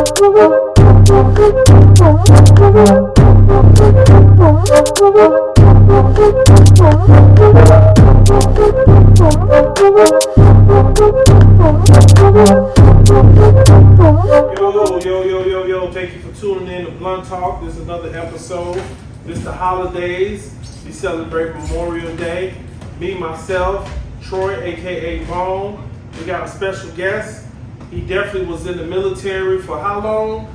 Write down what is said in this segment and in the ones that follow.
Yo, thank you for tuning in to Blunt Talk. This is another episode. This is the holidays. We celebrate Memorial Day. Me, myself, Troy, aka Bone. We got a special guest. He definitely was in the military for how long?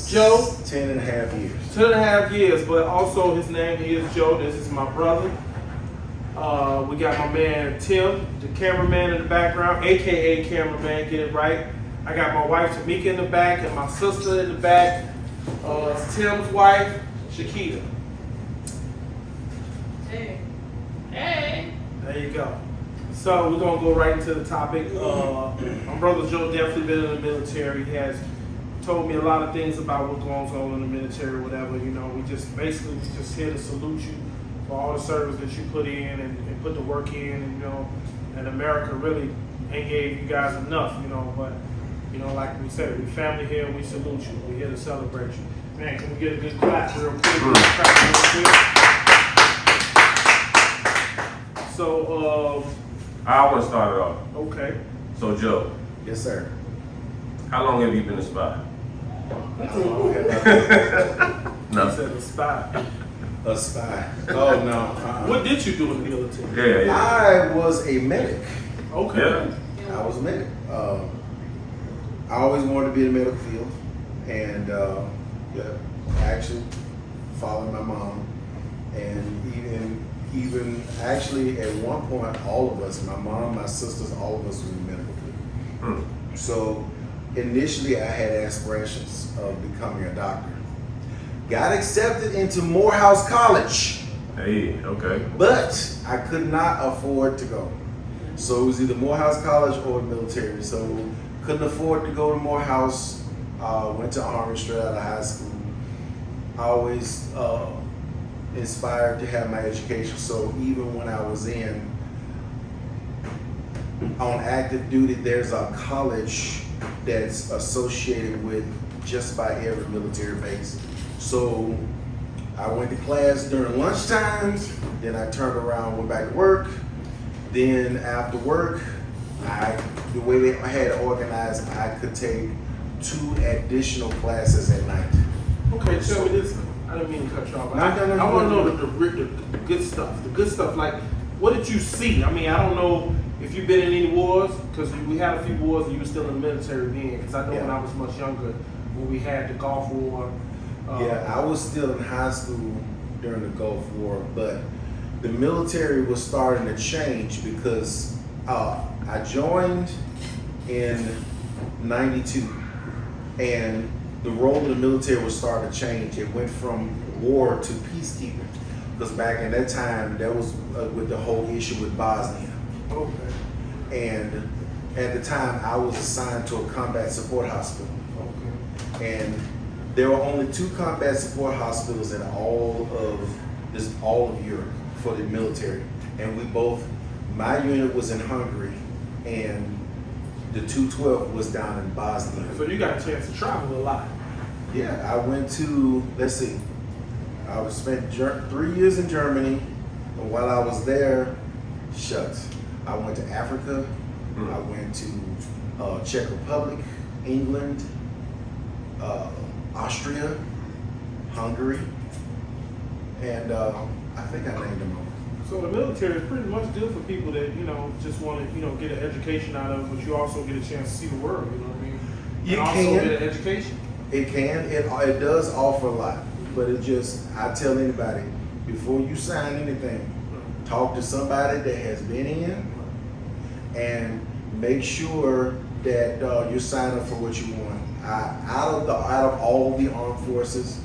Joe? 10 and a half years. 10 and a half years, but also his name is Joe. This is my brother. We got my man Tim, the cameraman in the background, aka cameraman, get it right. I got my wife Tamika in the back and my sister in the back. Tim's wife, Shakita. Hey. Hey. There you go. So we're gonna go right into the topic. My brother Joe definitely been in the military. He has told me a lot of things about what goes on in the military or whatever. You know, we just here to salute you for all the service that you put in and put the work in, and you know, and America really ain't gave you guys enough, you know, but you know, like we said, we family here and we salute you. We're here to celebrate you. Man, can we get a good clap real quick? So, I want to start it off. okay. So, Joe. Yes, sir. How long have you been a spy? No. He said a spy. A spy. Oh, no. What did you do in the military? Yeah. I was a medic. Okay. Yeah. I was a medic. I always wanted to be in the medical field. And actually followed my mom. And even actually at one point, all of us, my mom, my sisters, all of us were in the medical field. So initially I had aspirations of becoming a doctor. Got accepted into Morehouse College. Hey, okay. But I could not afford to go. So it was either Morehouse College or military. So couldn't afford to go to Morehouse. Went to Army straight out of high school. I always inspired to have my education. So even when I was on active duty, there's a college that's associated with just about every military base. So I went to class during lunch times, then I turned around, went back to work. Then after work, the way they had it organized, I could take 2 additional classes at night. Okay, tell me this. I didn't mean to cut you off. No, I want to know the good stuff. The good stuff, like, what did you see? I mean, I don't know if you've been in any wars, because we had a few wars and you were still in the military then. Because I know when I was much younger, when we had the Gulf War. Yeah, I was still in high school during the Gulf War, but the military was starting to change because I joined in '92, and the role of the military was starting to change. It went from war to peacekeeping, because back in that time, that was with the whole issue with Bosnia. Okay. And at the time, I was assigned to a combat support hospital. Okay. And there were only 2 combat support hospitals in all of Europe for the military. And my unit was in Hungary, and the 212 was down in Bosnia. So you got a chance to travel a lot. Yeah, I went to, I spent 3 years in Germany, and while I was there, shucks, I went to Africa, I went to Czech Republic, England, Austria, Hungary, and I think I named them all. So the military is pretty much good for people that, you know, just want to, you know, get an education out of it, but you also get a chance to see the world, you know what I mean? You and can. also get an education. It does offer a lot, but I tell anybody, before you sign anything, talk to somebody that has been in, and make sure that you're signing up for what you want. Out of all the armed forces,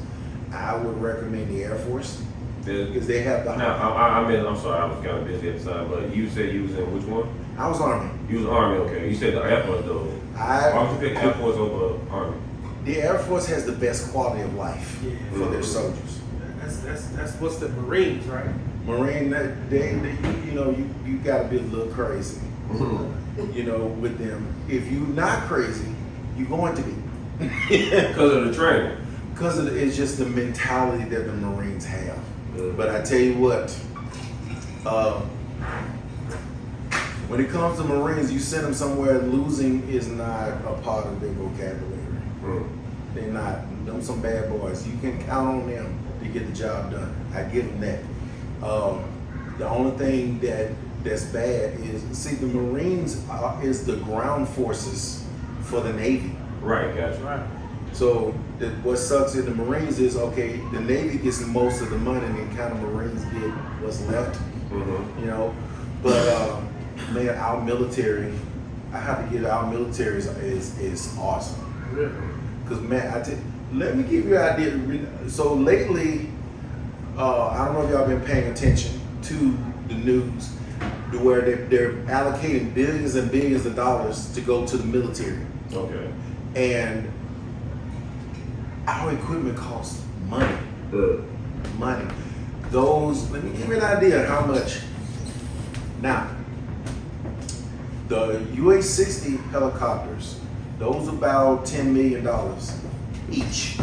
I would recommend the Air Force, because they have the. Now, I'm sorry, I was kind of busy at the time, but you said you was in which one? I was Army. You was Army, okay. You said the Air Force, though. Why would you pick Air Force over Army? The Air Force has the best quality of life for their soldiers. That's what's the Marines, right? Marine, you got to be a little crazy, you know, with them. If you're not crazy, you're going to be. Because of the training. Because it's just the mentality that the Marines have. But I tell you what, when it comes to Marines, you send them somewhere, losing is not a part of their vocabulary. They're not. Them some bad boys. You can count on them to get the job done. I give them that. The only thing that's bad is, see, the Marines is the ground forces for the Navy. Right, gotcha. Right. So what sucks in the Marines is, okay, the Navy gets most of the money and kind of Marines get what's left, you know. But man, our military, I have to give our military is awesome. Because man, let me give you an idea. So lately, I don't know if y'all been paying attention to the news, to where they're allocating billions and billions of dollars to go to the military. Okay. And our equipment costs money. Money. Let me give you an idea of how much. Now, the UH-60 helicopters, those about $10 million each.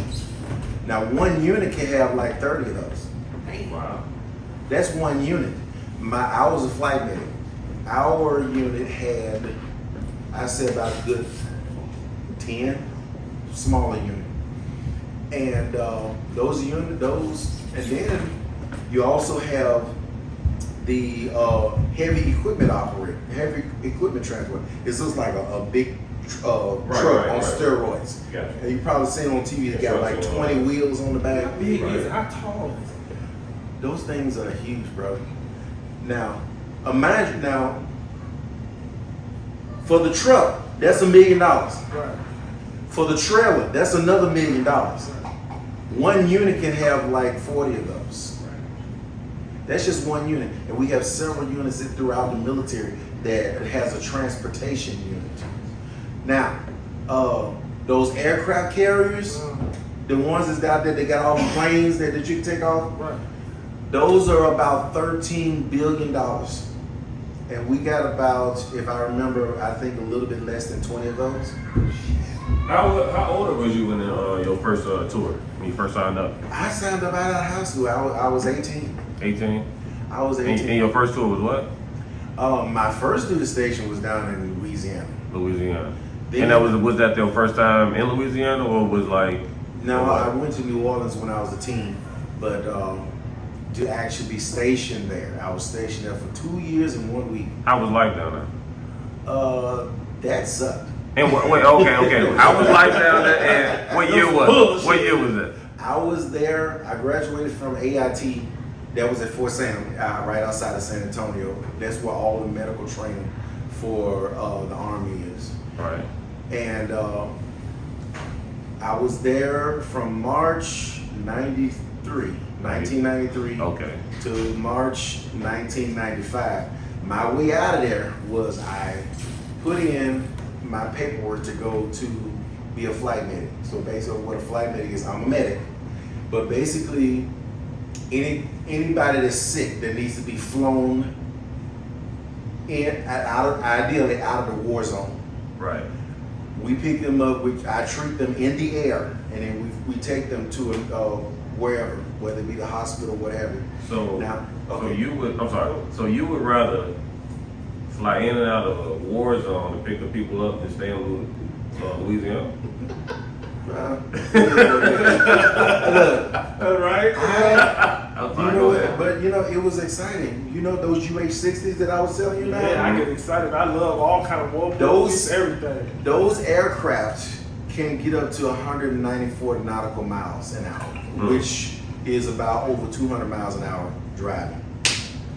Now, one unit can have like 30 of those. Wow. That's one unit. I was a flight medic. Our unit had, I said, about a good 10, smaller unit. And and then you also have the heavy equipment transport. It's just like a big truck on steroids. Gotcha. And you probably seen on TV, they got like 20 wheels on the back. How big is it? How tall is it? Those things are huge, bro. Now, imagine now, for the truck, that's $1 million. Right. For the trailer, that's another $1 million. One unit can have like 40 of those. That's just one unit. And we have several units throughout the military that has a transportation unit. Now, those aircraft carriers, the ones that's out there, they got all the planes that you can take off. Right. Those are about $13 billion. And we got about, if I remember, I think a little bit less than 20 of those. How old was you when your first tour, when you first signed up? I signed up out of high school. I was 18. 18? I was 18. And your first tour was what? My first duty station was down in Louisiana. Louisiana. Then, and was that your first time in Louisiana, or was like? No, I went to New Orleans when I was a teen, but to actually be stationed there, I was stationed there for 2 years and 1 week. How was life down there? That sucked. And wait, okay. How was life down there? And what year was it? I was there. I graduated from AIT. That was at Fort Sam, right outside of San Antonio. That's where all the medical training for the Army is. Right. And I was there from March 1993, okay, to March 1995. My way out of there was I put in my paperwork to go to be a flight medic. So basically what a flight medic is, I'm a medic, but basically anybody that's sick that needs to be flown ideally out of the war zone. Right. We pick them up, I treat them in the air, and then we take them to wherever, whether it be the hospital, whatever. So now, okay. So you would rather fly in and out of a war zone to pick the people up than stay in Louisiana? Right? But it was exciting. You know those UH-60s that I was telling you about? Yeah, I get excited. I love all kind of war movies, everything. Those aircraft can get up to 194 nautical miles an hour, which is about over 200 miles an hour driving.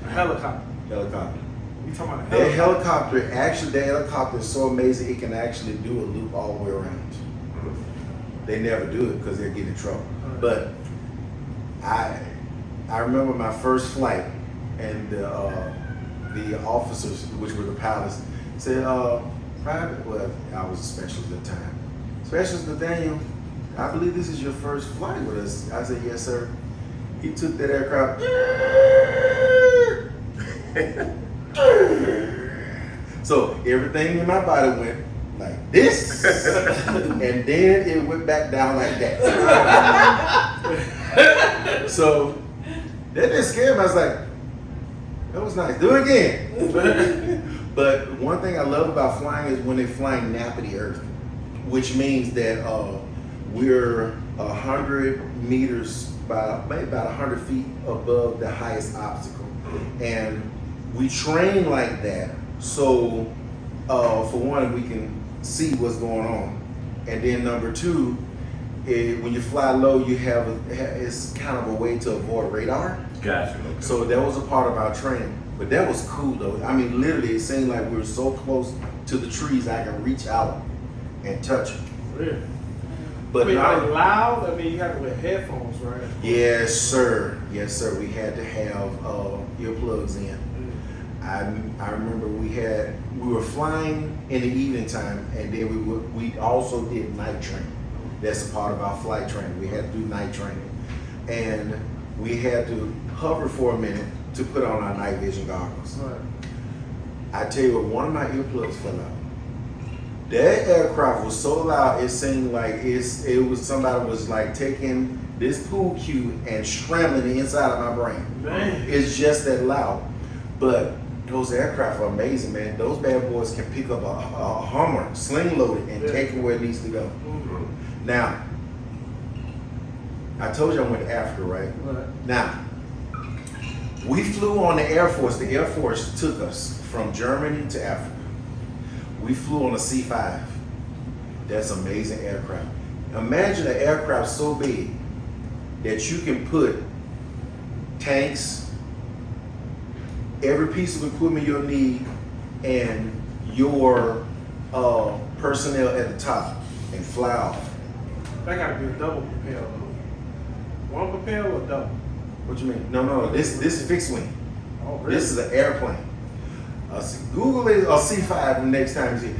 A helicopter. You talking about a helicopter? The helicopter is so amazing it can actually do a loop all the way around. They never do it because they'll get in trouble. Right. But I remember my first flight, and the officers, which were the pilots, said, Private, well, I was a specialist at the time. Specialist Nathaniel, I believe this is your first flight with us. I said, yes, sir. He took that aircraft. So everything in my body went like this, and then it went back down like that. So that didn't scare me. I was like, that was nice. Do it again. But one thing I love about flying is when they're flying nappity earth, which means that we're 100 meters, maybe about 100 feet above the highest obstacle. And we train like that so for one, we can see what's going on. And then number two, when you fly low, you have it's kind of a way to avoid radar. Gotcha. Okay. So that was a part of our training. But that was cool though. I mean, literally, it seemed like we were so close to the trees I can reach out and touch them. Really? But I mean, not like loud? I mean, you have to wear headphones, right? Yes, sir. Yes, sir. We had to have earplugs in. I remember we were flying in the evening time, and then we also did night training. That's a part of our flight training. We had to do night training, and we had to hover for a minute to put on our night vision goggles. Right. I tell you what, one of my earplugs fell out. That aircraft was so loud, it seemed like it was somebody was like taking this pool cue and scrambling the inside of my brain. Man. It's just that loud. But those aircraft are amazing, man. Those bad boys can pick up a Hummer, sling loaded, and take it where it needs to go. Mm-hmm. Now, I told you I went to Africa, right? Right. Now, we flew on the Air Force. The Air Force took us from Germany to Africa. We flew on a C-5. That's an amazing aircraft. Imagine an aircraft so big that you can put tanks, every piece of equipment you'll need, and your personnel at the top and fly off. That gotta be a double propel though. One propel or double? What you mean? No. This is fixed wing. Oh, really? This is an airplane. Google it or C5 the next time you see it.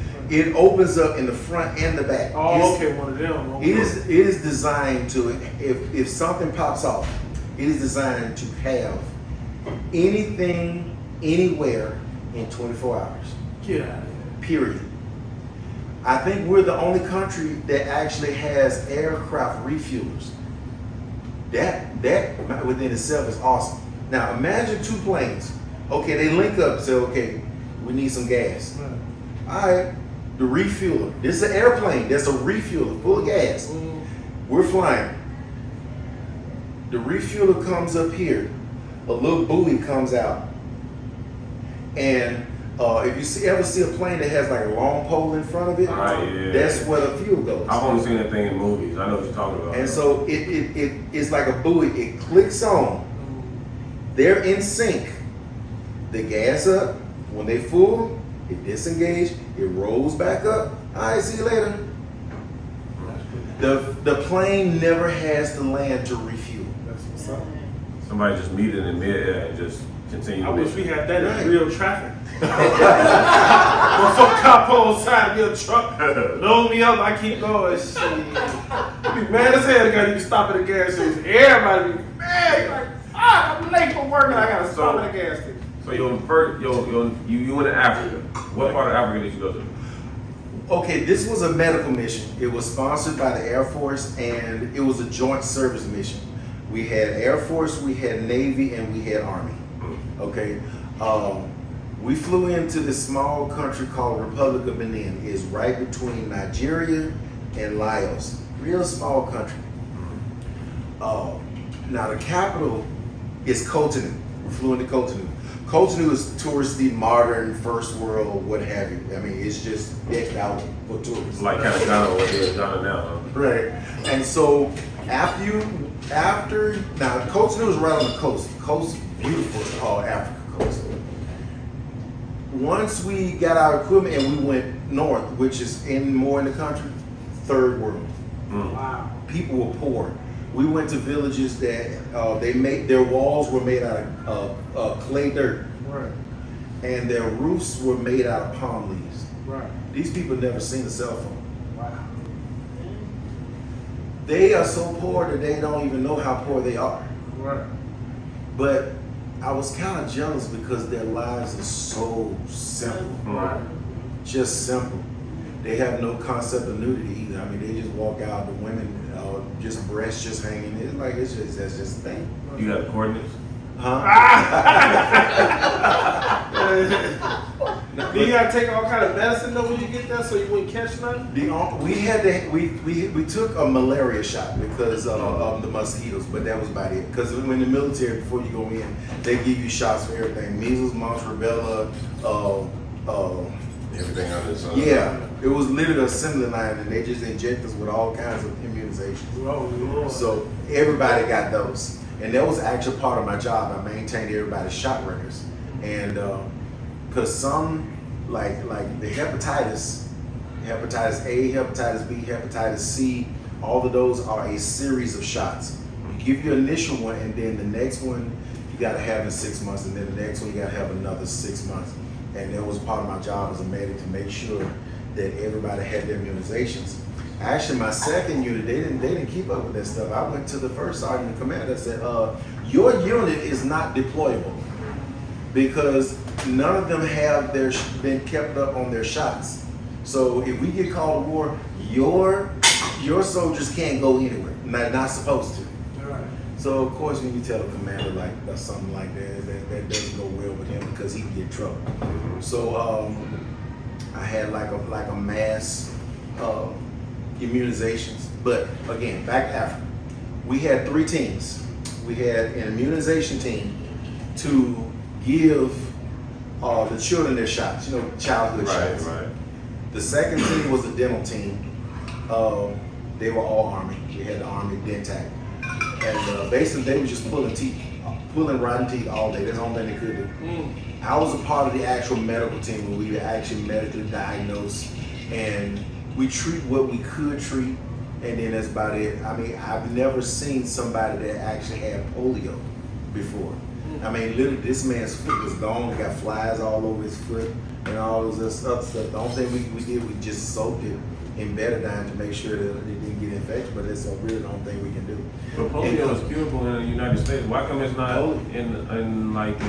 It opens up in the front and the back. Oh, okay, one of them. Okay. It is designed to, if something pops off, it is designed to have anything, anywhere in 24 hours. Get out of here. Period. I think we're the only country that actually has aircraft refuelers. That within itself is awesome. Now imagine two planes. Okay, they link up and say, okay, we need some gas. Right. All right, the refueler. This is an airplane. That's a refueler full of gas. Mm. We're flying. The refueler comes up here. A little buoy comes out. And if you ever see a plane that has like a long pole in front of it, Yeah. that's where the fuel goes. I've only seen that thing in movies. I know what you're talking about. And so it's like a buoy. It clicks on. They're in sync. The gas up. When they full, it disengage. It rolls back up. All right, see you later. The plane never has to land to refuel. That's what's up. Somebody just meet it in midair and just continue. I wish we had that Right. in real traffic. When some cop pulls side of your truck, load me up, I keep going. Shit. You be mad as hell, the guy you stop at the gas station. Everybody be mad. Like, I'm late for work and I gotta stop at the gas station. So you went to Africa. What part of Africa did you go to? Okay, this was a medical mission. It was sponsored by the Air Force, and it was a joint service mission. We had Air Force, we had Navy, and we had Army. Okay, we flew into this small country called Republic of Benin. It's right between Nigeria and Laos. Real small country. Now the capital is Cotonou. We flew into Cotonou. Cotonou is touristy, modern, first world, what have you. I mean, it's just decked out for tourists. Like kind of what they're Ghana now, huh? Right. And so after now Cotonou is right on the coast. Coast, beautiful Africa coast. Once we got our equipment and we went north, which is more in the country, third world. Wow. People were poor. We went to villages that their walls were made out of clay dirt, Right. and their roofs were made out of palm leaves. Right. These people never seen a cell phone. Wow. They are so poor that they don't even know how poor they are. Right. But I was kind of jealous because their lives are so simple, Right. just simple. They have no concept of nudity either. I mean, they just walk out, the women just breasts just hanging. It's like that's just a thing. You got the coordinates? Huh? Do you gotta take all kind of medicine though when you get there so you wouldn't catch nothing? We took a malaria shot because of the mosquitoes, but that was about it. Because in the military, before you go in, they give you shots for everything: measles, mumps, rubella, Everything under the sun. yeah. It was literally an assembly line, and they just inject us with all kinds of immunizations. Oh Lord. So everybody got those, and that was actually part of my job. I maintained everybody's shot records, and because some like the hepatitis A, hepatitis B, hepatitis C, all of those are a series of shots. You give your initial one, and then the next one you got to have in 6 months, and then the next one you got to have another 6 months. And that was part of my job as a medic to make sure that everybody had their immunizations. Actually, my second unit, they didn't keep up with that stuff. I went to the first sergeant in command that said, your unit is not deployable because none of them have been kept up on their shots. So if we get called to war, your soldiers can't go anywhere. Not supposed to. Right. So of course, when you tell a commander like something like that doesn't go well with him because he can get in trouble. So I had like a mass immunizations. But again, back to Africa, we had 3 teams. We had an immunization team to give the children their shots, childhood shots. Right. The second team was the dental team. They were all Army. We had the Army DenTac. And basically they were just pulling rotten teeth all day. That's the only thing they could do. I was a part of the actual medical team where we would actually medically diagnose, and we treat what we could treat, and then that's about it. I mean, I've never seen somebody that actually had polio before. I mean, literally, this man's foot was gone. He got flies all over his foot and all those other stuff. The only thing we did, we just soaked it in betadine to make sure that it didn't get infected, but it's really the only thing we can do. But polio is curable in the United States. Why come it's not in like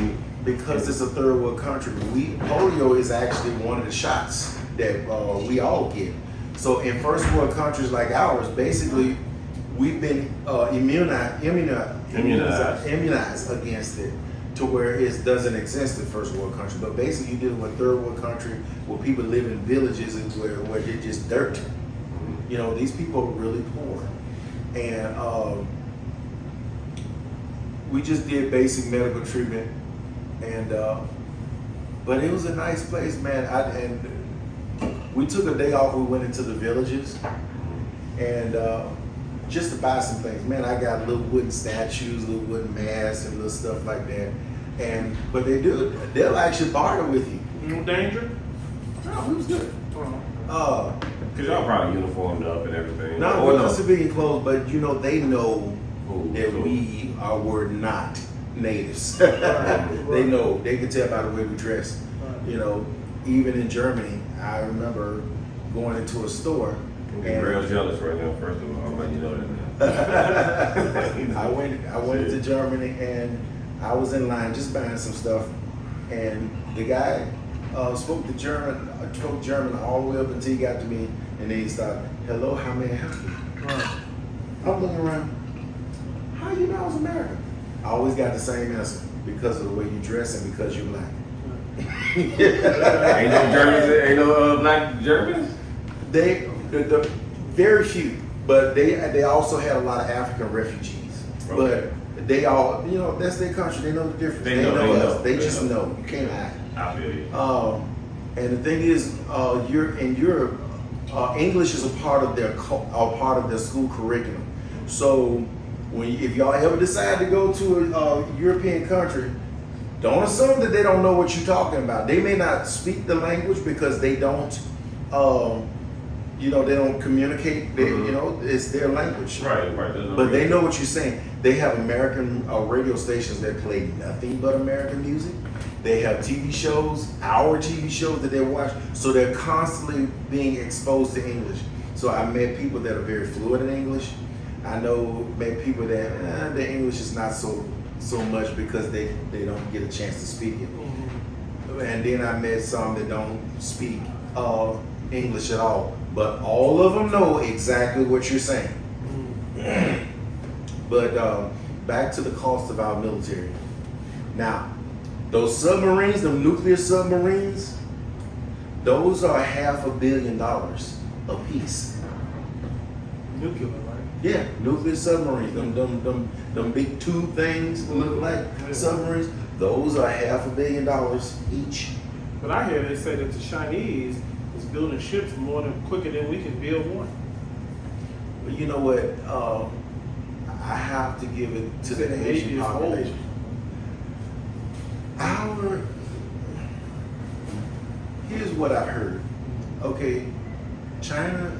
Because it's a third world country. Polio is actually one of the shots that we all get. So in first world countries like ours, basically we've been immunized against it to where it doesn't exist in first world country. But basically you're dealing with third world country where people live in villages and where they're just dirt. These people are really poor. And we just did basic medical treatment. And but it was a nice place, man. And we took a day off. We went into the villages, and just to buy some things. Man, I got little wooden statues, little wooden masks, and little stuff like that. But they'll actually barter with you. No danger? No, it was good. Because y'all probably uniformed up and everything. No, we're civilian clothes, but they know that so- we were not natives. They know. They can tell by the way we dress. Even in Germany, I remember going into a store. I'm real jealous right now. First of all, I'm letting you know that. I went into Germany and I was in line just buying some stuff, and the guy spoke German all the way up until he got to me, and then he started, "Hello, how may I help you?" I'm looking around. How you know I was American? I always got the same answer: because of the way you dress and because you're black. Ain't no Germans, ain't no black Germans? The very few, but they also had a lot of African refugees. Okay. But they all, that's their country. They know the difference. They know us. They They just know. know. You can't hide. I feel you. And the thing is, in Europe, English is a part of their school curriculum. So if y'all ever decide to go to a European country, don't assume that they don't know what you're talking about. They may not speak the language because they don't, they don't communicate. It's their language. Right. But they know what you're saying. They have American radio stations that play nothing but American music. They have TV shows, our TV shows that they watch. So they're constantly being exposed to English. So I met people that are very fluent in English. I met people that their English is not so much because they don't get a chance to speak it. And then I met some that don't speak English at all, but all of them know exactly what you're saying. But back to the cost of our military. Now, those submarines, them nuclear submarines, those are $500 million a piece. Nuclear, right? Yeah, nuclear submarines, them big tube things that look like submarines, those are $500 million each. But I hear they say that the Chinese is building ships quicker than we can build one. But you know what? I have to give it to the Navy Asian is old. population. Here's what I heard. Okay, China,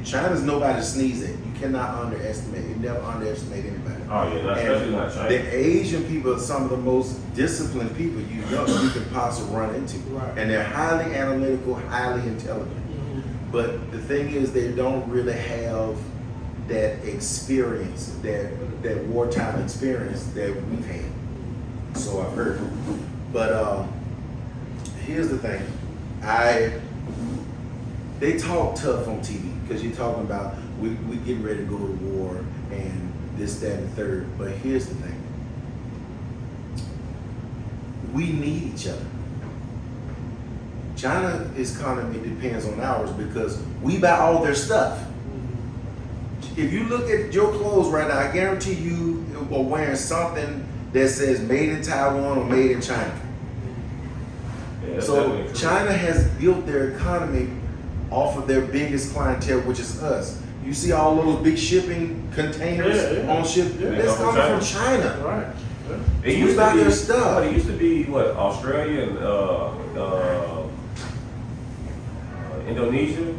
China's nobody to sneeze at. You cannot underestimate. You never underestimate anybody. Oh yeah, especially not China. The Asian people are some of the most disciplined people you can possibly run into. Right. And they're highly analytical, highly intelligent. But the thing is, they don't really have that experience, that wartime experience that we've had. So I've heard. But here's the thing. They talk tough on TV because you're talking about we getting ready to go to war and this, that, and the third. But here's the thing. We need each other. China's economy depends on ours because we buy all their stuff. If you look at your clothes right now, I guarantee you are wearing something that says made in Taiwan or made in China. Yeah, So China has built their economy off of their biggest clientele, which is us. You see all those big shipping containers on ship. Yeah. That's coming from China. Right. Yeah. It We used buy to be their stuff. It used to be what Australia and Indonesia.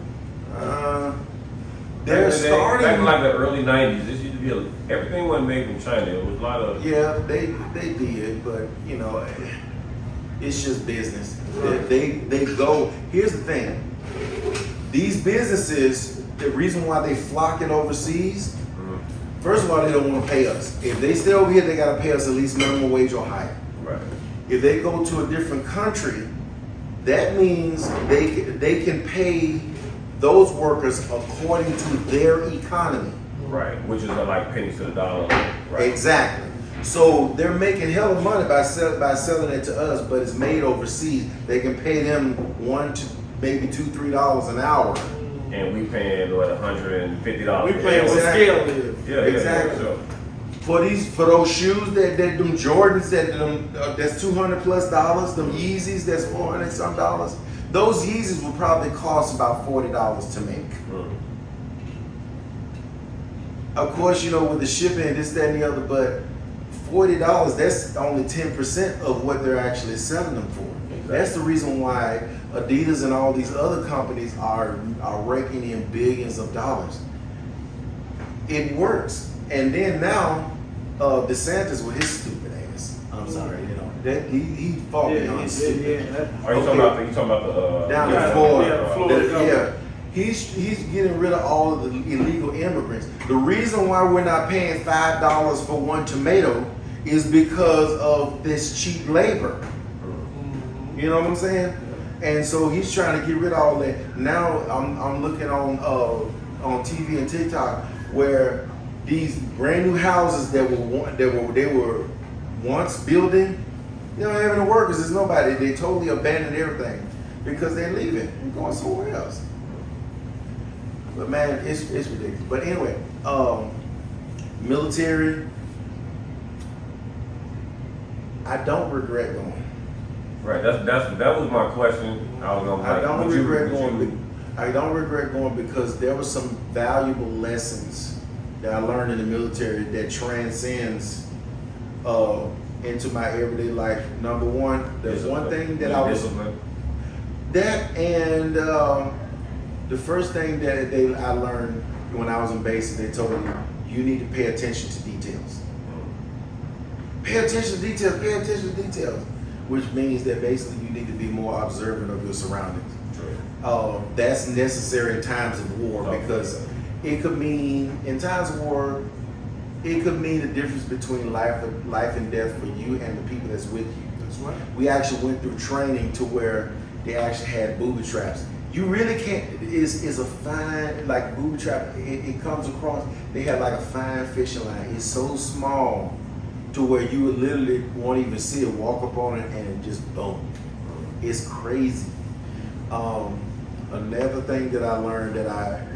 They're Back in starting. like the early '90s. This used to be everything wasn't made from China. It was a lot of Yeah, they did, but you know, it's just business. Right. They go. Here's the thing. These businesses, the reason why they flocking overseas, first of all, they don't want to pay us. If they stay over here, they got to pay us at least minimum wage or higher. right. If they go to a different country, that means they can pay those workers according to their economy. Right, which is like pennies to the dollar. Right. Exactly. So they're making hell of money by selling it to us, but it's made overseas. They can pay them $1 to maybe $2, $3 an hour. And we paying what $150. We playing with Exactly. scale here. Yeah, Exactly. Yeah, For those shoes that them Jordans that's $200 plus, them Yeezys that's $400 some dollars. Those Yeezys will probably cost about $40 to make. Of course, you know, with the shipping, this, that, and the other, but $40, that's only 10% of what they're actually selling them for. Exactly. That's the reason why Adidas and all these other companies are raking in billions of dollars. It works. And then now, DeSantis with his stupid ass. I'm sorry, you know, that he fought beyond stupid. Are you talking about the Down Yeah, in Florida. yeah, Florida. Yeah. He's getting rid of all of the illegal immigrants. The reason why we're not paying $5 for one tomato is because of this cheap labor. You know what I'm saying? And so he's trying to get rid of all that. Now I'm looking on TV and TikTok where these brand new houses that they were once building, they don't have any workers. There's nobody. They totally abandoned everything because they're leaving and going somewhere else. But man, it's ridiculous. But anyway, military, I don't regret going. Right, that was my question. I was gonna. I don't would you- regret would going. you- I don't regret going because there were some valuable lessons that I learned in the military that transcends into my everyday life. Number one, there's one thing that I was Discipline. that, and the first thing that I learned when I was in basic, they told me you need to pay attention to details. Pay attention to details. Pay attention to details, which means that basically you need to be more observant of your surroundings. True. That's necessary in times of war Okay. because it could mean, in times of war, it could mean the difference between life and death for you and the people that's with you. That's right. We actually went through training to where they actually had booby traps. You really can't. It's a fine, like, booby trap. It comes across. They have like a fine fishing line. It's so small to where you would literally won't even see it. Walk up on it and just boom. It's crazy. Another thing that I learned that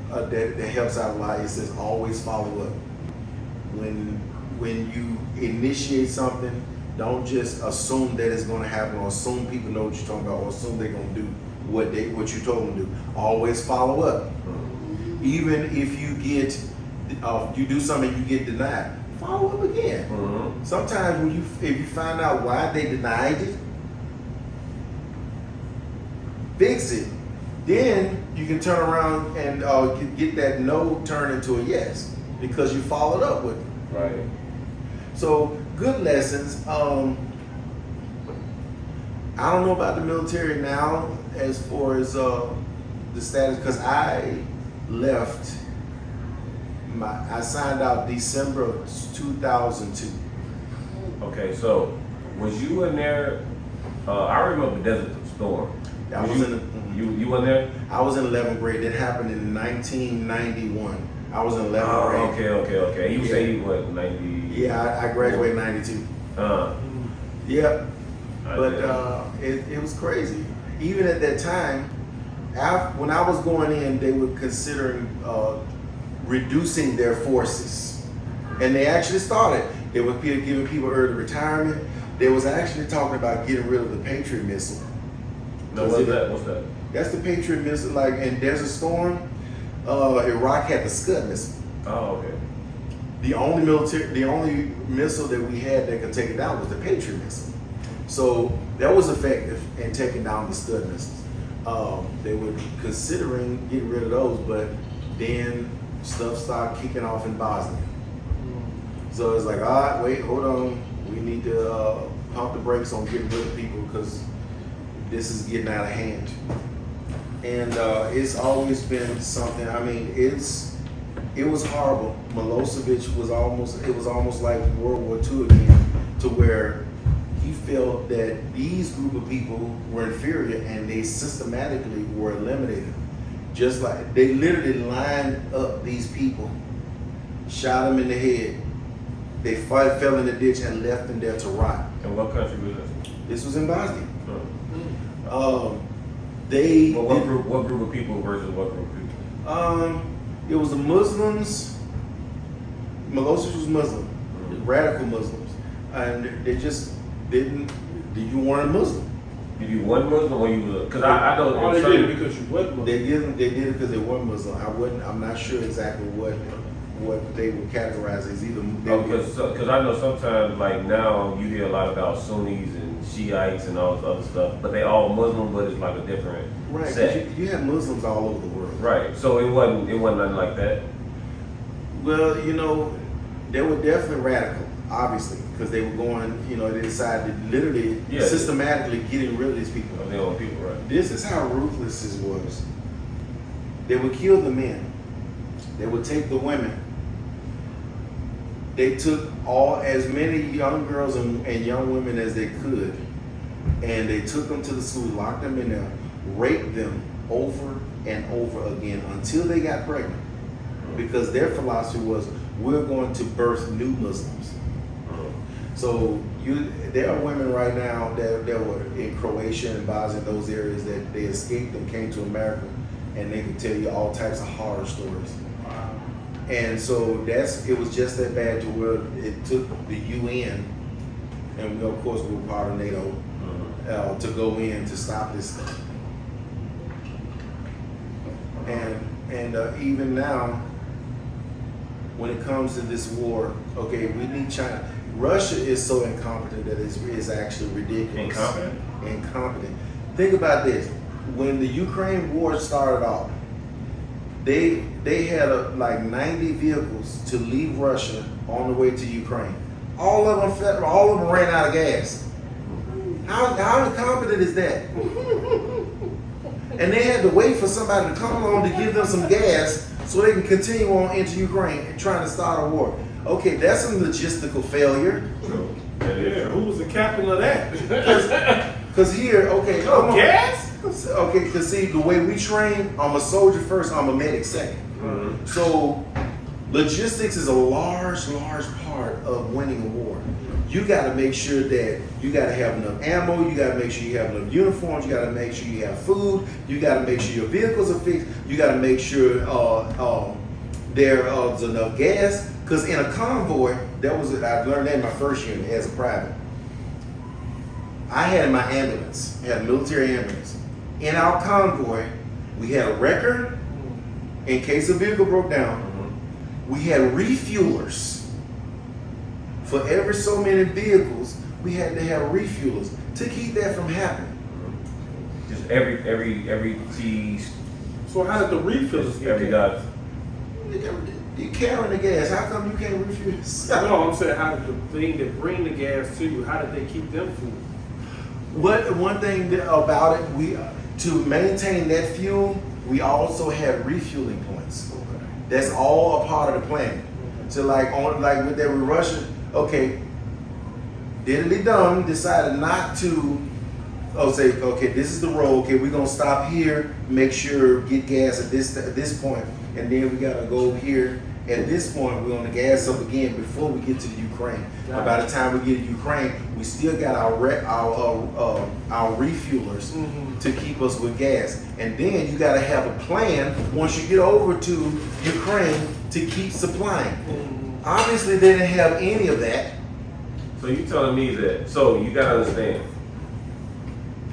that helps out a lot is just always follow up. When you initiate something, don't just assume that it's going to happen, or assume people know what you're talking about, or assume they're going to do what you told them to do. Always follow up. Even if you you do something you get denied, follow up again. Sometimes if you find out why they denied it, fix it. Then you can turn around and get that no turn into a yes because you followed up with it. Right. So good lessons. I don't know about the military now as far as the status, because I left. I signed out December of 2002. Okay, so was you in there? I remember Desert Storm. I was in. You in there? I was in 11th grade. That happened in 1991. I was in 11th grade. Okay. You say you what, 90? Yeah, I graduated in 92. Yeah, but it was crazy. Even at that time, when I was going in, they were considering reducing their forces, and they actually started. They were giving people early retirement. They was actually talking about getting rid of the Patriot missile. No, what's that? That's the Patriot missile. Like in Desert Storm, Iraq had the Scud missile. Oh, okay. The only missile that we had that could take it down was the Patriot missile. So that was effective in taking down the Scud missiles. They were considering getting rid of those, but then stuff started kicking off in Bosnia. So it's like, all right, wait, hold on. We need to pump the brakes on getting rid of people because this is getting out of hand. And it's always been something. I mean, it was horrible. Milosevic was almost like World War II again, to where he felt that these group of people were inferior and they systematically were eliminated. Just like they literally lined up these people, shot them in the head. They fell in the ditch and left them there to rot. And what country was this? This was in Bosnia. What group of people versus what group of people? It was the Muslims. Milosevic was Muslim, radical Muslims, and they just didn't. You weren't a Muslim. If you weren't Muslim or you were, because I don't. Or they did it because you wasn't Muslim. They did it because they weren't Muslim. I'm not sure exactly what they would categorize as either. Because I know sometimes, like now, you hear a lot about Sunnis and Shiites and all this other stuff, but they all Muslim, but it's like a different set. You have Muslims all over the world. Right. So it wasn't nothing like that. Well, they were definitely radical, obviously, because they were going. They decided to literally systematically getting rid of these people. Of their own people, right? This is how ruthless this was. They would kill the men. They would take the women. They took as many young girls and young women as they could, and they took them to the school, locked them in there, raped them over and over again until they got pregnant. Because their philosophy was, we're going to birth new Muslims. So there are women right now that were in Croatia and Bosnia, those areas that they escaped and came to America, and they could tell you all types of horror stories. And so it was just that bad to where it took the UN, and we of course were part of NATO, to go in to stop this stuff. And even now, when it comes to this war, okay, we need China. Russia is so incompetent that it's actually ridiculous. Incompetent. Think about this. When the Ukraine war started off, they had like 90 vehicles to leave Russia on the way to Ukraine. All of them ran out of gas. How incompetent is that? And they had to wait for somebody to come along to give them some gas so they can continue on into Ukraine and trying to start a war. Okay, that's some logistical failure. Yeah, who was the captain of that? Cause here, okay, Oh, gas? okay, cause see the way we train, I'm a soldier first, I'm a medic second. Mhm. So logistics is a large part of winning a war. You got to make sure that you got to have enough ammo. You got to make sure you have enough uniforms. You got to make sure you have food. You got to make sure your vehicles are fixed. You got to make sure there's enough gas. Because in a convoy, I learned that in my first unit as a private. I had my ambulance, had a military ambulance. In our convoy, we had a wrecker in case a vehicle broke down. We had refuelers. For every so many vehicles, we had to have refuelers to keep that from happening. Just every T, So how did the refills get every there? guy. You're carrying the gas. How come you can't refuel? No, I'm saying how did the thing that bring the gas to you, how did they keep them full? One thing about it, we to maintain that fuel, we also had refueling points. That's all a part of the plan. So like with that with Russia, okay, diddly dumb decided not to say, okay, this is the road, okay, we're gonna stop here, make sure get gas at this point, and then we gotta go here. At this point, we're gonna gas up again before we get to the Ukraine. And by the time we get to Ukraine, we still got our refuelers to keep us with gas. And then you gotta have a plan once you get over to Ukraine to keep supplying. Obviously, they didn't have any of that. So you telling me that? So you gotta understand.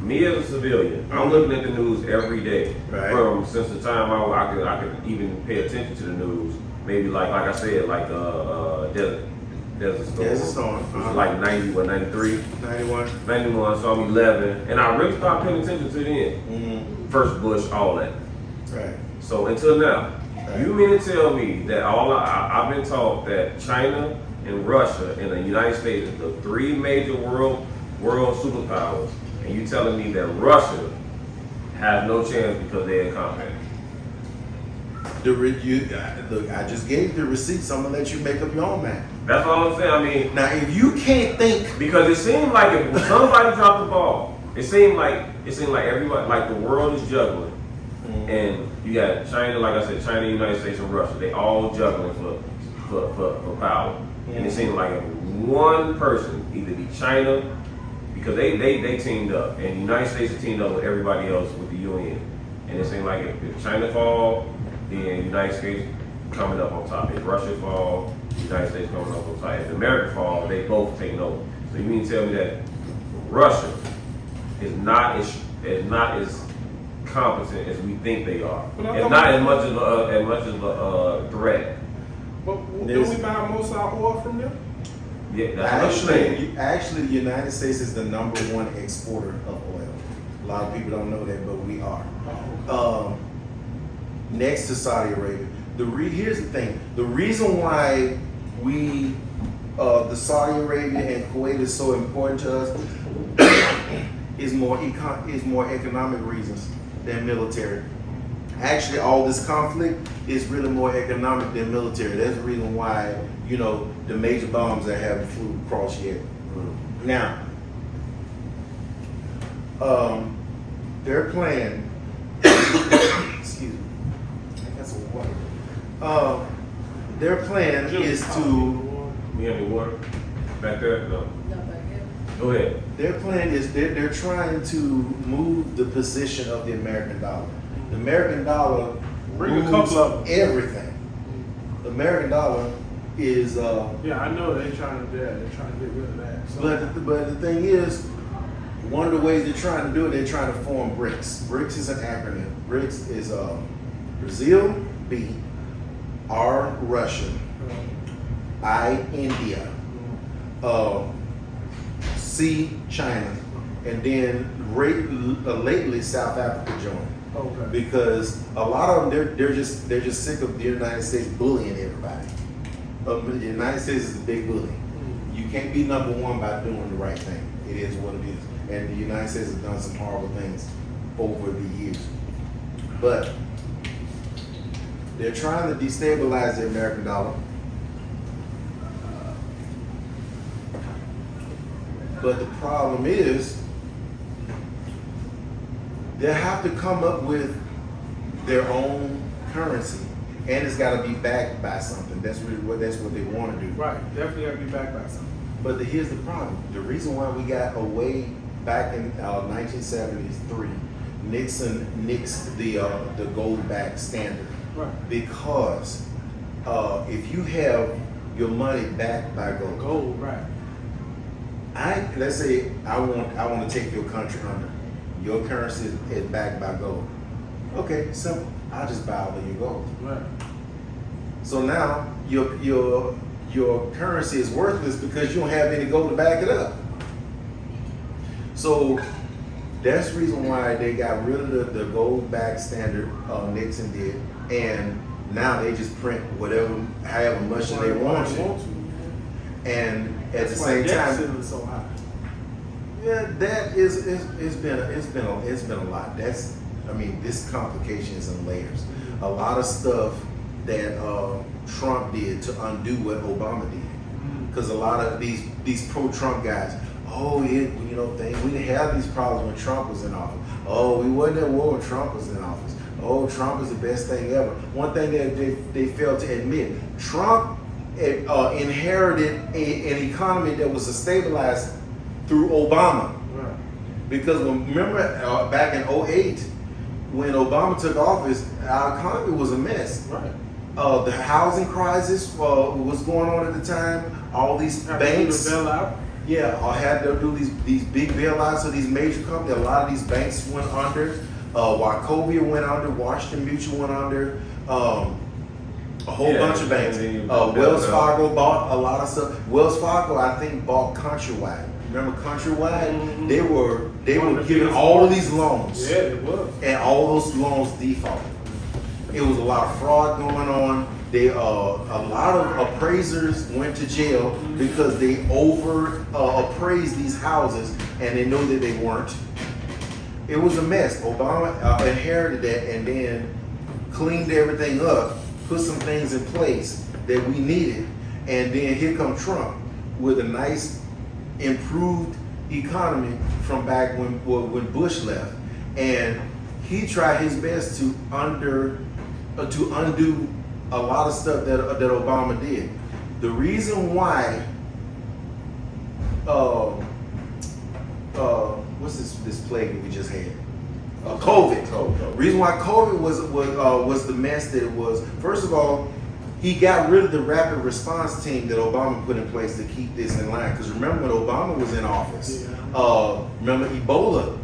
Me as a civilian, I'm looking at the news every day. Right. From since the time I could even pay attention to the news. Maybe like I said, like Desert Storm. Desert Storm. Which was like 93, 91. 91. So I'm 11, and I really started paying attention to the end. First Bush, all that. Right. So until now, Right. you mean to tell me that I've been taught that China and Russia and the United States are the three major world superpowers, and you telling me that Russia has no chance because they're in combat? Look, I just gave the receipts. I'm gonna let you make up your own mind. That's all I'm saying. I mean, Now, if you can't think, because it seemed like if somebody dropped the ball, it seemed like everybody, like the world is juggling, and you got China, like I said, China, United States, and Russia. They all juggling for power, and it seemed like if one person, either be China, because they teamed up, and the United States is teamed up with everybody else with the UN, and it seemed like if China fall, then the United States coming up on top. If Russia fall, the United States coming up on top. If America fall, they both taking over. So you mean to tell me that Russia is not as competent as we think they are? It's not as much of a threat. But don't we buy most of our oil from them? Yeah, that's what I'm saying. actually, the United States is the #1 exporter of oil. A lot of people don't know that, but we are. Next to Saudi Arabia. Here's the thing. The reason why the Saudi Arabia and Kuwait is so important to us is more economic reasons than military. Actually, all this conflict is really more economic than military. That's the reason why, the major bombs that haven't flew across yet. Now, their plan, excuse me, I got some water. Their plan is to, We have any water back there? No. Go ahead. their plan is they're trying to move the position of the American dollar. The American dollar Bring a moves couple of them. everything. The American dollar is, Yeah, I know they're trying to get rid of that. So. but the thing is, one of the ways they're trying to do it, they're trying to form BRICS. BRICS is an acronym. BRICS is Brazil, B, R, Russia, I, India, C, China, and then lately South Africa joined. Okay. Because a lot of them, they're just sick of the United States bullying everybody. The United States is the big bully. You can't be #1 by doing the right thing. It is what it is. And the United States has done some horrible things over the years. But they're trying to destabilize the American dollar. But the problem is, they have to come up with their own currency, and it's got to be backed by something. That's really what they want to do. Right, definitely got to be backed by something. But here's the problem: the reason why we got away back in 1973, Nixon nixed the gold-backed standard. Right. Because if you have your money backed by gold, Right. let's say I want to take your country under. Your currency is backed by gold. Okay, simple. I'll just buy all of your gold. Right. So now your currency is worthless because you don't have any gold to back it up. So that's the reason why they got rid of the gold-backed standard. Nixon did, and now they just print however much they want to. And at the same time, so high. yeah, that it's been a lot. This complication is in layers. A lot of stuff that Trump did to undo what Obama did, because a lot of these pro-Trump guys, we didn't have these problems when Trump was in office. Oh, we wasn't at war when Trump was in office. Oh, Trump is the best thing ever. One thing that they failed to admit, Trump inherited an economy that was stabilized through Obama. Right. Because remember back in 2008, when Obama took office, our economy was a mess. Right. The housing crisis was going on at the time. All these banks, I had to do these big bailouts of these major companies. A lot of these banks went under. Wachovia went under. Washington Mutual went under. A whole bunch of banks. Wells Fargo bought a lot of stuff. Wells Fargo, I think, bought Countrywide. Remember Countrywide? Mm-hmm. They were giving all of these loans. Yeah, it was. And all those loans defaulted. It was a lot of fraud going on. A lot of appraisers went to jail because they appraised these houses and they know that they weren't. It was a mess. Obama inherited that and then cleaned everything up, put some things in place that we needed, and then here comes Trump with a nice improved economy from back when Bush left, and he tried his best to undo a lot of stuff that Obama did. The reason why what's this plague that we just had? COVID. Reason why COVID was the mess that it was. First of all, he got rid of the rapid response team that Obama put in place to keep this in line. Because remember when Obama was in office, remember Ebola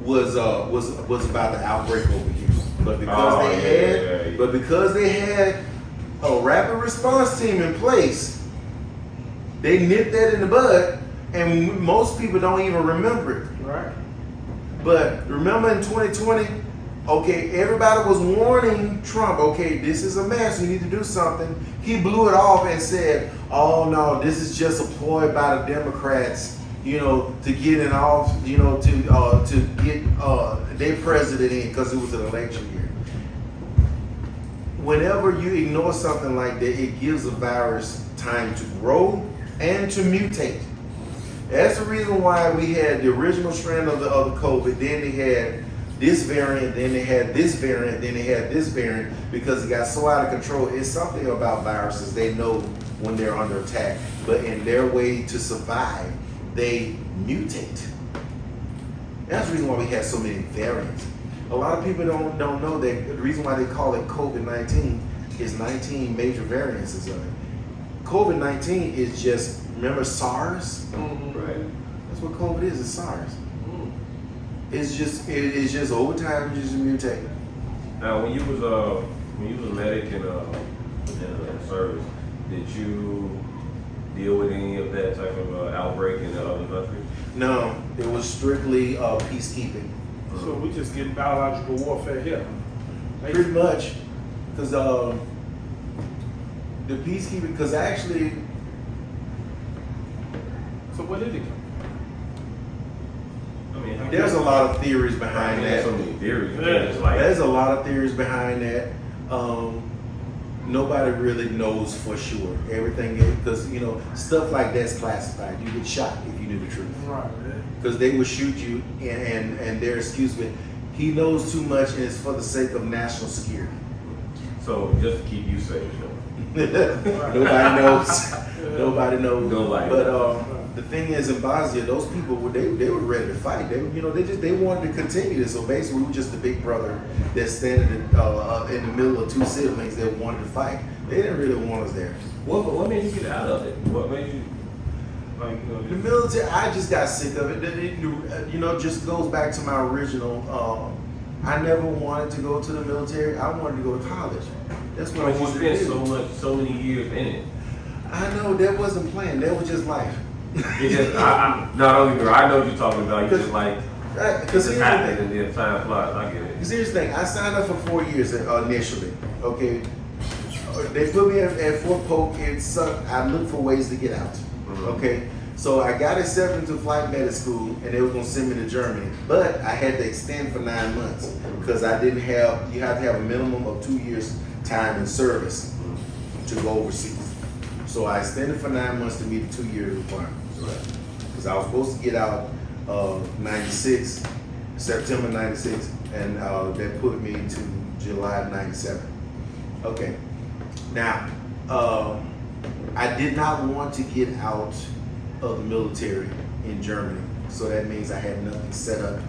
was about the outbreak over here. But because they had a rapid response team in place, they nipped that in the bud, and most people don't even remember it. Right. But remember in 2020, everybody was warning Trump, this is a mess, you need to do something. He blew it off and said, oh no, this is just a ploy by the Democrats, to get in office, to get their president in because it was an election year. Whenever you ignore something like that, it gives a virus time to grow and to mutate. That's the reason why we had the original strand of the COVID, then they had this variant, then they had this variant, then they had this variant, because it got so out of control. It's something about viruses. They know when they're under attack, but in their way to survive, they mutate. That's the reason why we had so many variants. A lot of people don't know that the reason why they call it COVID-19 is 19 major variants of it. COVID-19 is just, remember SARS? Mm-hmm. Right. That's what COVID is. It's SARS. It's just over time just mutating. Now, when you was a medic in service, did you deal with any of that type of outbreak in the other countries? No, it was strictly peacekeeping. So we just getting biological warfare here. Pretty much, because the peacekeeping, because actually. So where did it come? There's a lot of theories behind that. So many theories. Yeah. There's a lot of theories behind that. nobody really knows for sure. Everything, because you know, stuff like that's classified. You get shot if you knew the truth. Right. Because they would shoot you, and their excuse me, he knows too much, and it's for the sake of national security. So just to keep you safe, Nobody knows. Nobody knows. Nobody. But the thing is, in Bosnia, those people were they were ready to fight. They wanted to continue this. So basically, we were just the big brother that's standing in the middle of two siblings that wanted to fight. They didn't really want us there. What made you get out of it? What made you The military, I just got sick of it. Just goes back to my original. I never wanted to go to the military. I wanted to go to college. That's what I But you wanted to spent do. so many years in it. I know that wasn't planned. That was just life. It just, not only girl, I know what you're talking about. You just like, Right, it because just happened and then time flies. I get it. Because here's the thing, I signed up for 4 years initially. Okay, they put me at Fort Polk. It sucked. I looked for ways to get out. Mhm. Okay, so I got accepted into flight medic school, and they were gonna send me to Germany, but I had to extend for 9 months because I didn't have. You have to have a minimum of 2 years time in service to go overseas. So I extended for 9 months to meet the 2 year requirement. Because I was supposed to get out 96, September 96, and that put me to July 97. Okay. Now, I did not want to get out of the military in Germany, so that means I had nothing set up,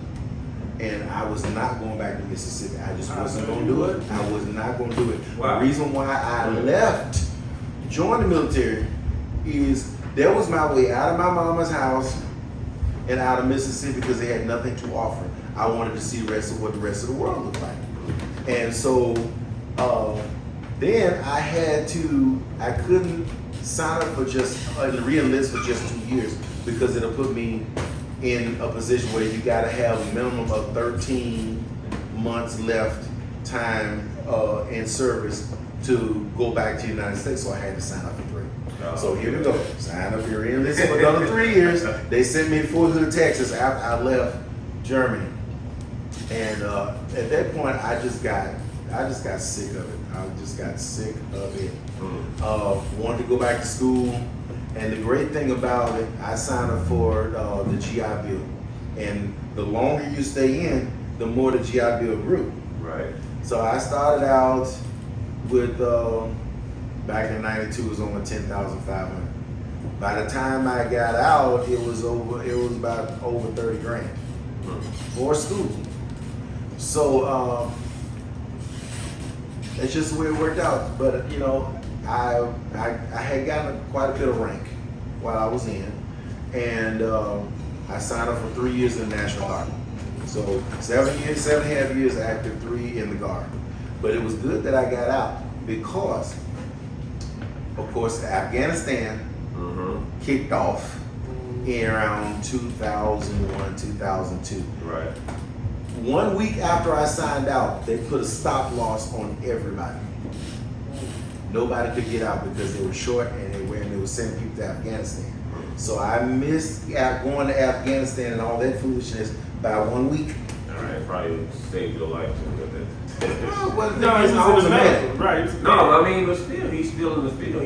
and I was not going back to Mississippi. I just wasn't going to do it. I was not going to do it. Wow. The reason why I left, joined the military, is that was my way out of my mama's house and out of Mississippi because they had nothing to offer. I wanted to see the rest of what the rest of the world looked like. And so then I couldn't sign up for just, re-enlist for just 2 years because it'll put me in a position where you gotta have a minimum of 13 months left time in service to go back to the United States, so I had to sign up for 3. So here we go. Sign up here, re-enlisted for another 3 years. They sent me to Fort Hood, Texas after I left Germany. And at that point, I just got sick of it. I just got sick of it. Wanted to go back to school, and the great thing about it, I signed up for the GI Bill, and the longer you stay in, the more the GI Bill grew. Right. So I started out with back in '92, it was only 10,500. By the time I got out, it was about over 30 grand for school. So that's just the way it worked out. But I had gotten quite a bit of rank while I was in, and I signed up for 3 years in the National Guard. So 7.5 years active, 3 in the Guard. But it was good that I got out because, of course, Afghanistan kicked off in around 2001, 2002. Right. 1 week after I signed out, they put a stop loss on everybody. Nobody could get out because they were short and they were sending people to Afghanistan. So I missed going to Afghanistan and all that foolishness by 1 week. All right, probably saved your life too with it. Well, No, I he's was in a the medic. medical, right? No, I mean, but still, he's still in the field.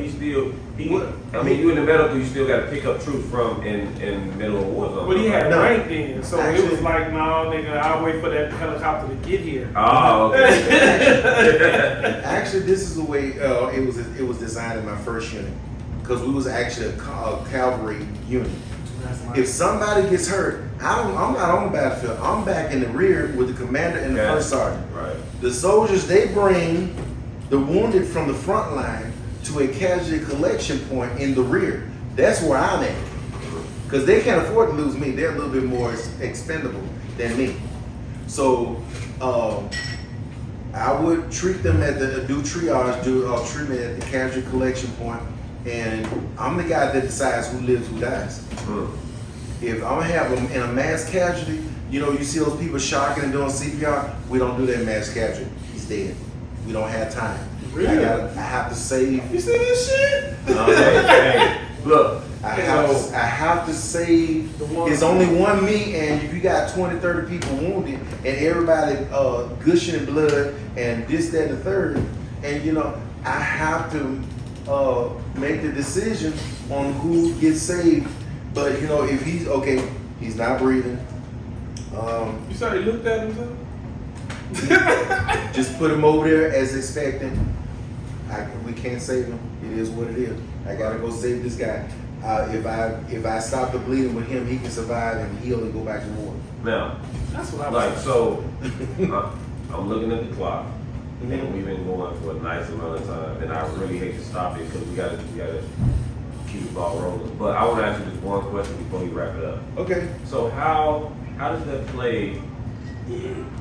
You in the medical, you still got to pick up troops from in the middle of war zone. But he had No. rank then, so Actually- it was like, no, nigga, I'll wait for that helicopter to get here. Oh, okay. Actually, this is the way it was designed in my first unit, because we was actually a cavalry unit. If somebody gets hurt, I'm not on the battlefield. I'm back in the rear with the commander and the Okay. first sergeant. Right. The soldiers, they bring the wounded from the front line to a casualty collection point in the rear. That's where I'm at. Because they can't afford to lose me. They're a little bit more expendable than me. So I would treat them do treatment at the casualty collection point, and I'm the guy that decides who lives, who dies. If I'm gonna have them in a mass casualty, you see those people shocking and doing CPR, we don't do that mass casualty. He's dead. We don't have time. Really? I have to save. You see this shit? Hey, look. I have to save. The one- It's only one me, and if you got 20, 30 people wounded, and everybody gushing in blood, and this, that, and the third, and I have to make the decision on who gets saved. But if he's okay, he's not breathing. You said he looked at himself? Just put him over there as expected. We can't save him. It is what it is. I gotta go save this guy. If I stop the bleeding with him, he can survive and heal and go back to war. Now, That's what I was like, saying. so, I'm looking at the clock, Mhm. and we've been going for a nice amount of time, and I really hate to stop it because we gotta keep the ball rolling. But I want to ask you just one question before we wrap it up. Okay. So how does that play,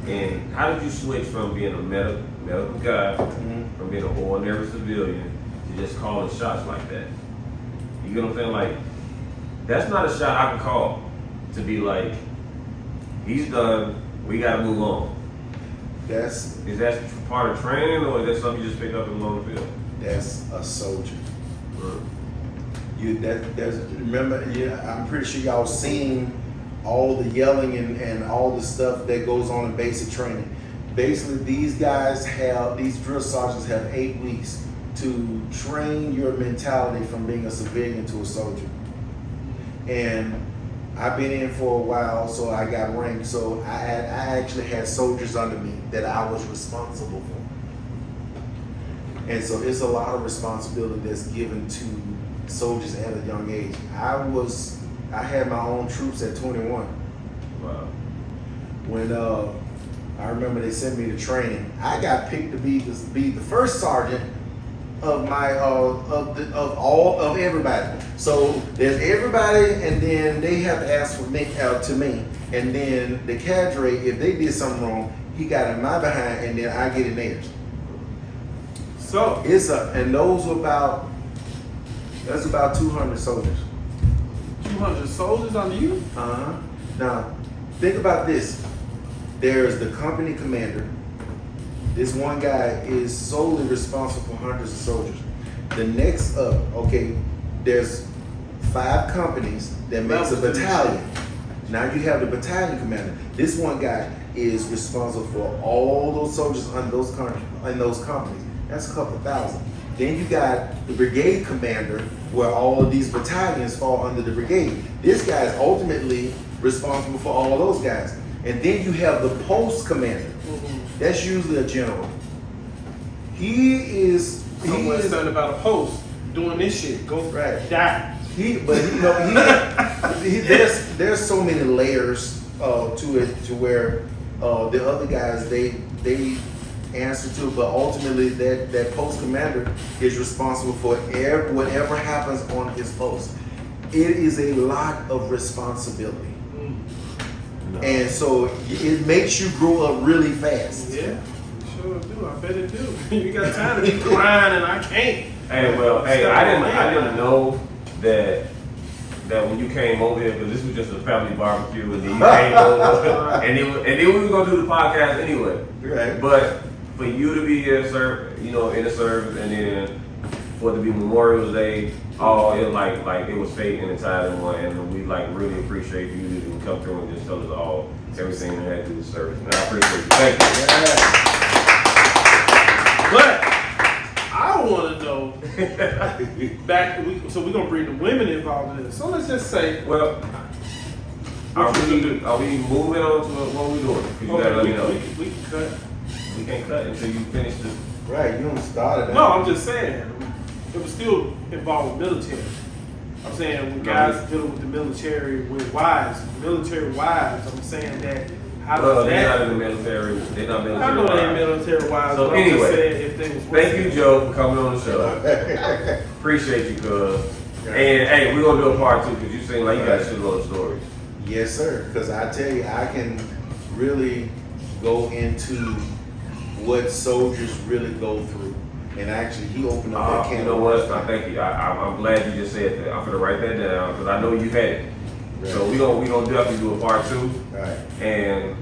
and how did you switch from being a medical guy, from being an ordinary civilian, to just calling shots like that? You get what I'm saying? Like, that's not a shot I can call to be like, he's done, we gotta move on. Is that part of training, or is that something you just pick up in the long field? That's a soldier. Remember, I'm pretty sure y'all seen all the yelling and all the stuff that goes on in basic training. Basically, these drill sergeants have 8 weeks to train your mentality from being a civilian to a soldier. And I've been in for a while, so I got ranked. So I actually had soldiers under me that I was responsible for. And so it's a lot of responsibility that's given to soldiers at a young age. I had my own troops at 21. Wow. When I remember they sent me to training, I got picked to be the first sergeant of my of everybody. So there's everybody, and then they have to ask for me to me, and then the cadre, if they did something wrong, he got in my behind, and then I get in theirs. So And those were that's about 200 soldiers. 200 soldiers under you? Now, think about this. There's the company commander. This one guy is solely responsible for hundreds of soldiers. The next up, there's 5 companies that makes a battalion. Now you have the battalion commander. This one guy is responsible for all those soldiers under those companies. That's a couple thousand. Then you got the brigade commander, where all of these battalions fall under the brigade. This guy is ultimately responsible for all those guys. And then you have the post commander. That's usually a general. Someone said about a post doing this shit. Go Right. die. There's so many layers to it, to where the other guys they answer to, but ultimately that post commander is responsible for whatever happens on his post. It is a lot of responsibility. And so it makes you grow up really fast. Yeah, sure do. I bet it do. You got time to be crying, and I can't. I didn't know that when you came over here, because this was just a family barbecue, and then you came over, and then we were gonna do the podcast anyway. Right. But for you to be here, in the service, and then for it to be Memorial Day, it was fate in the time and one, and we really appreciate you to come through and just tell us everything that had to do with service. And I appreciate you. Thank you. But I want to know so we're gonna bring the women involved in this. So let's just say, Well, are we moving on to what we're doing? 'Cause you gotta let me know. we can cut. We can't cut until you finish this. Right, you don't start it. No, I'm just saying it was still involved with military. I'm saying when guys dealing with the military with military wives, I'm saying that how does They're that? not in the military. They're not military. I know they ain't wives. military wives. So but I'm just anyway, saying if they was Thank you, Joe, for coming on the show. Appreciate you, cuz. And hey, we're gonna do a part 2 because you seem like you got a shitload of stories. Yes, sir. Because I tell you, I can really go into what soldiers really go through. And actually, he opened up that can. You know what? Thank you. I'm glad you just said that. I'm gonna write that down because I know you had it. Right. So we gonna definitely do a part 2. Right. And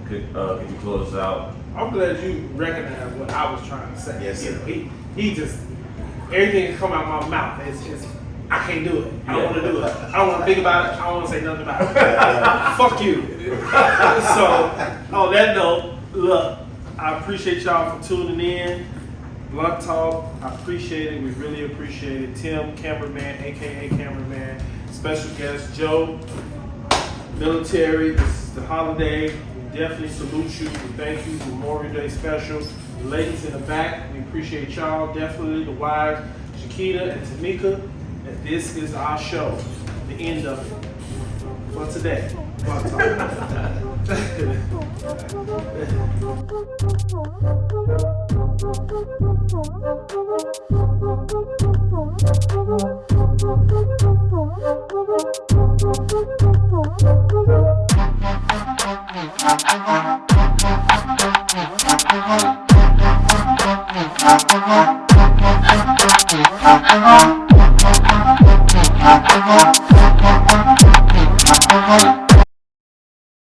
could you close us out? I'm glad you recognize what I was trying to say. Yes, You sir. know, he just everything that come out my mouth. It's I can't do it. I don't want to do it. I don't want to think about it. I don't want to say nothing about it. Fuck you. So on that note, look, I appreciate y'all for tuning in. Blunt Talk. I appreciate it. We really appreciate it. Tim, cameraman, aka cameraman. Special guest Joe, military. This is the holiday. We definitely salute you. We thank you. Memorial Day special. The ladies in the back, we appreciate y'all. Definitely the wives, Shakita and Tamika. And this is our show. The end of it for today. Blunt Talk.